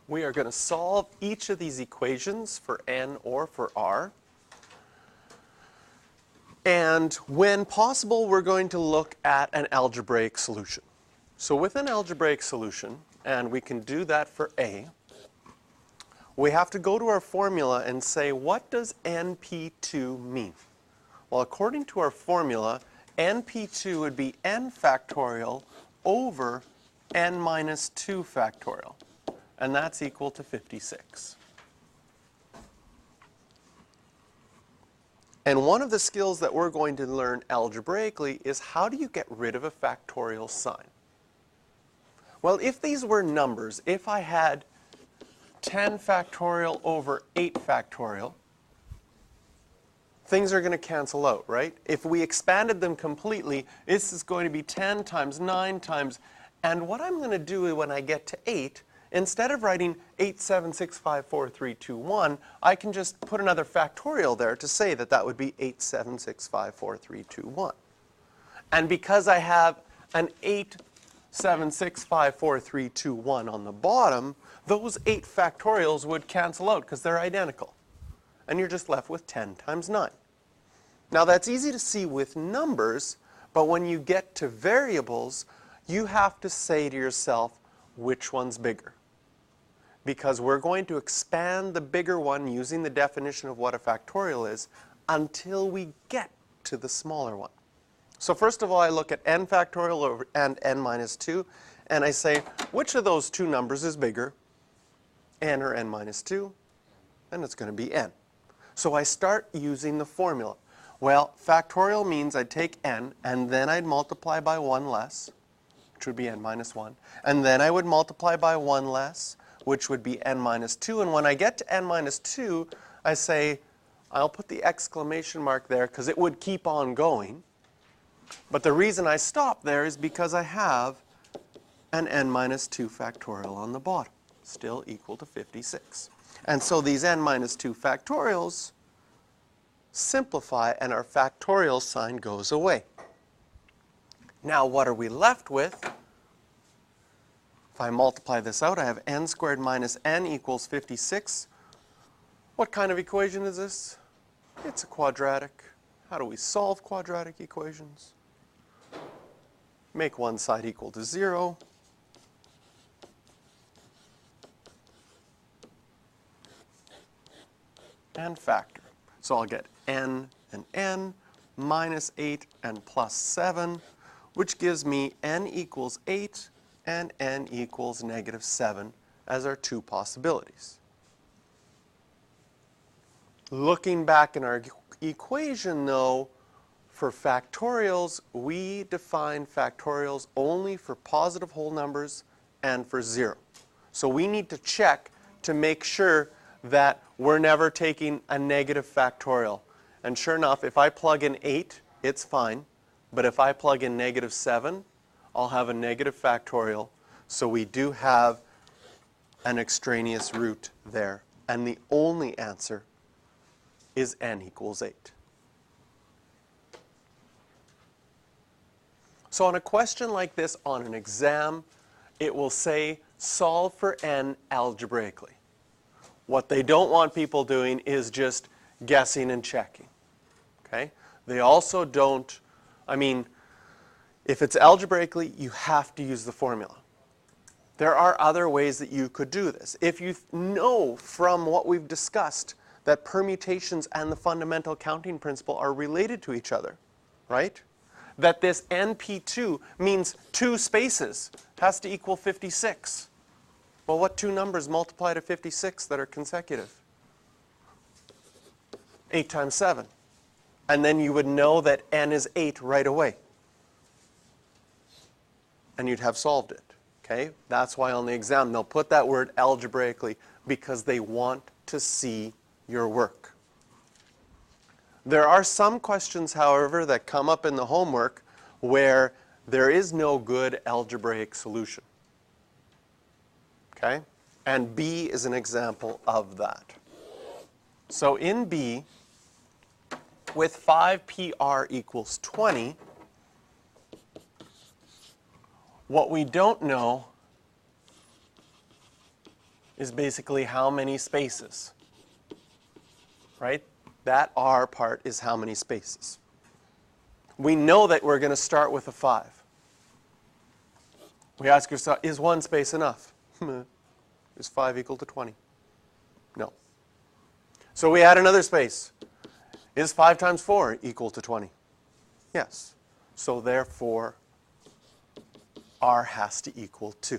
we are going to solve each of these equations for n or for r. And when possible, we're going to look at an algebraic solution. So with an algebraic solution, and we can do that for a, we have to go to our formula and say, what does np2 mean? Well, according to our formula, np2 would be n factorial over n minus 2 factorial. And that's equal to 56. And one of the skills that we're going to learn algebraically is how do you get rid of a factorial sign? Well, if these were numbers, if I had 10 factorial over 8 factorial, things are going to cancel out, right? If we expanded them completely, this is going to be 10 times 9 times, and what I'm going to do when I get to 8, instead of writing 8, 7, 6, 5, 4, 3, 2, 1, I can just put another factorial there to say that that would be 8, 7, 6, 5, 4, 3, 2, 1. And because I have an 8, 7, 6, 5, 4, 3, 2, 1 on the bottom, those 8 factorials would cancel out because they're identical. And you're just left with 10 times 9. Now that's easy to see with numbers, but when you get to variables, you have to say to yourself, which one's bigger? Because we're going to expand the bigger one using the definition of what a factorial is until we get to the smaller one. So first of all, I look at n factorial over and n minus 2, and I say, which of those two numbers is bigger? N or n minus 2? And it's going to be n. So I start using the formula. Well, factorial means I'd take n, and then I'd multiply by 1 less, which would be n minus 1. And then I would multiply by 1 less, which would be n minus 2. And when I get to n minus 2, I say, I'll put the exclamation mark there because it would keep on going. But the reason I stop there is because I have an n minus 2 factorial on the bottom, still equal to 56. And so these n minus 2 factorials simplify, and our factorial sign goes away. Now what are we left with? If I multiply this out, I have n squared minus n equals 56. What kind of equation is this? It's a quadratic. How do we solve quadratic equations? Make one side equal to 0. And factor. So I'll get n and n minus 8 and plus 7, which gives me n equals 8 and n equals negative 7 as our two possibilities. Looking back in our equation, though, for factorials, we define factorials only for positive whole numbers and for 0. So we need to check to make sure that we're never taking a negative factorial. And sure enough, if I plug in 8, it's fine. But if I plug in negative 7, I'll have a negative factorial. So we do have an extraneous root there. And the only answer is n equals 8. So on a question like this on an exam, it will say, solve for n algebraically. What they don't want people doing is just guessing and checking. Okay? They also don't, I mean, if it's algebraically, you have to use the formula. There are other ways that you could do this. If you know from what we've discussed that permutations and the fundamental counting principle are related to each other, right? That this np2 means 2 spaces has to equal 56. Well, what two numbers multiply to 56 that are consecutive? 8 times 7. And then you would know that n is 8 right away. And you'd have solved it. Okay? That's why on the exam they'll put that word algebraically, because they want to see your work. There are some questions, however, that come up in the homework where there is no good algebraic solution. Okay? And B is an example of that. So in B, with 5PR equals 20, what we don't know is basically how many spaces, right? That R part is how many spaces. We know that we're going to start with a 5. We ask ourselves, is one space enough? Is 5 equal to 20? No. So we add another space. Is 5 times 4 equal to 20? Yes. So therefore, R has to equal 2.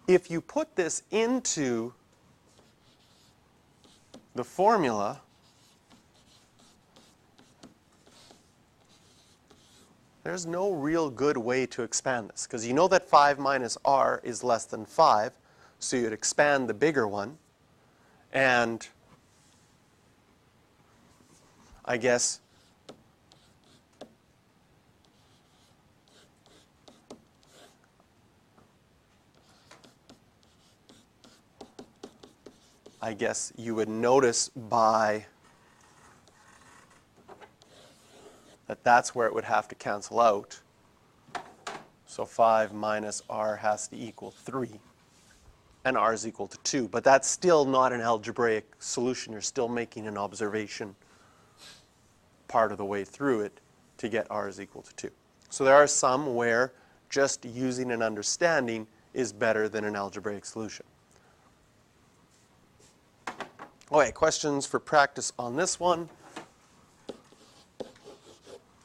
If you put this into the formula, there's no real good way to expand this, because you know that 5 minus R is less than 5, so you'd expand the bigger one, and I guess you would notice by that's where it would have to cancel out. So 5 minus R has to equal 3, and R is equal to 2. But that's still not an algebraic solution. You're still making an observation part of the way through it to get R is equal to 2. So there are some where just using an understanding is better than an algebraic solution. Okay, questions for practice on this one?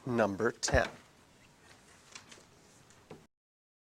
Number 10.